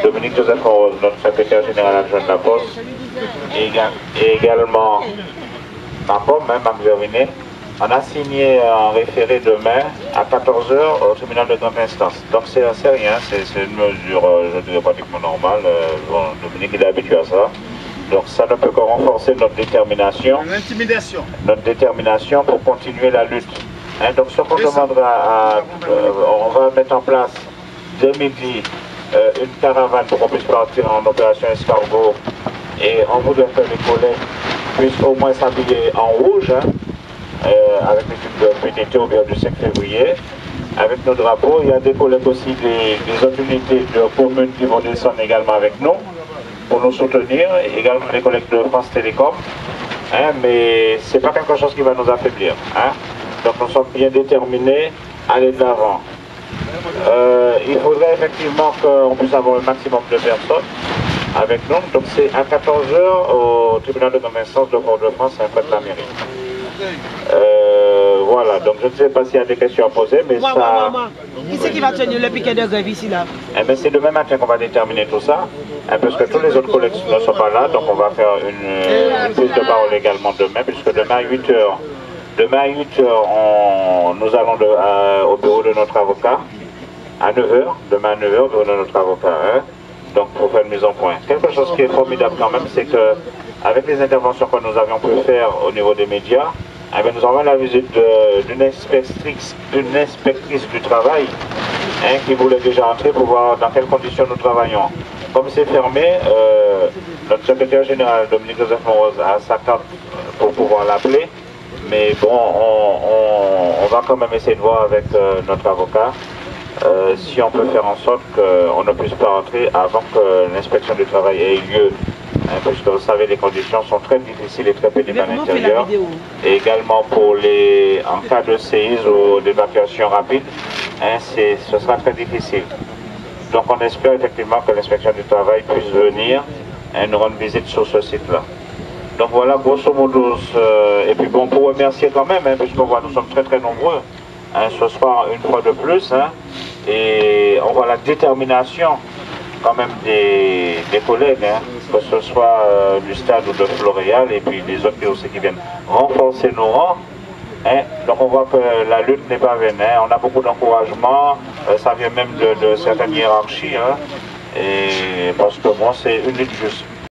Dominique Joseph Rose, notre secrétaire général adjoint de la Poste, et également ma pomme, Mme Gervinet, on a signé un référé demain à 14 h au tribunal de grande instance. Donc c'est rien, c'est une mesure, je dirais, pratiquement normale. Bon, Dominique est habitué à ça. Donc ça ne peut que renforcer notre détermination. L'intimidation. Notre détermination pour continuer la lutte. Hein, donc ce qu'on demandera on va mettre en place dès midi une caravane pour qu'on puisse partir en opération escargot, et on voudrait que les collègues puissent au moins s'habiller en rouge, hein, avec l'équipe de PTT au du 5 février, avec nos drapeaux. Il y a des collègues aussi des autres unités de communes qui vont descendre également avec nous pour nous soutenir, également les collègues de France Télécom, hein, mais ce n'est pas quelque chose qui va nous affaiblir. Hein. Donc nous sommes bien déterminés à aller de l'avant. Il faudrait effectivement qu'on puisse avoir un maximum de personnes avec nous. Donc c'est à 14 h au tribunal de grande instance de Fort-de-France, près de la mairie. Voilà, donc je ne sais pas s'il y a des questions à poser, mais Qui c'est qui va tenir le piquet de grève ici là? Eh bien, c'est demain matin qu'on va déterminer tout ça, hein, parce que tous les autres collègues ne sont pas là, donc on va faire une prise de parole également demain, puisque demain à 8 h. Demain à 8 h, nous allons au bureau de notre avocat. À 9 h, demain à 9 h, au bureau de notre avocat. Hein, donc pour faire une mise en point. Quelque chose qui est formidable quand même, c'est que avec les interventions que nous avions pu faire au niveau des médias, eh bien, nous avons la visite d'une inspectrice du travail, hein, qui voulait déjà entrer pour voir dans quelles conditions nous travaillons. Comme c'est fermé, notre secrétaire général Dominique Joseph Rose a sa carte pour pouvoir l'appeler, mais bon, on va quand même essayer de voir avec notre avocat si on peut faire en sorte qu'on ne puisse pas entrer avant que l'inspection du travail ait lieu. Hein, parce que vous savez, les conditions sont très difficiles et très pénibles à l'intérieur. Et également en cas de séisme ou d'évacuation rapide, hein, ce sera très difficile. Donc on espère effectivement que l'inspection du travail puisse venir nous rendre visite sur ce site-là. Donc voilà, grosso modo, et puis bon, pour remercier quand même, hein, puisqu'on voit nous sommes très très nombreux, hein, ce soir une fois de plus, hein, et on voit la détermination quand même des collègues, hein, que ce soit du stade ou de Floréal, et puis les autres aussi qui viennent renforcer nos rangs. Hein. Donc on voit que la lutte n'est pas vaine, hein. On a beaucoup d'encouragement, ça vient même de certaines hiérarchies, hein, et parce que bon, c'est une lutte juste.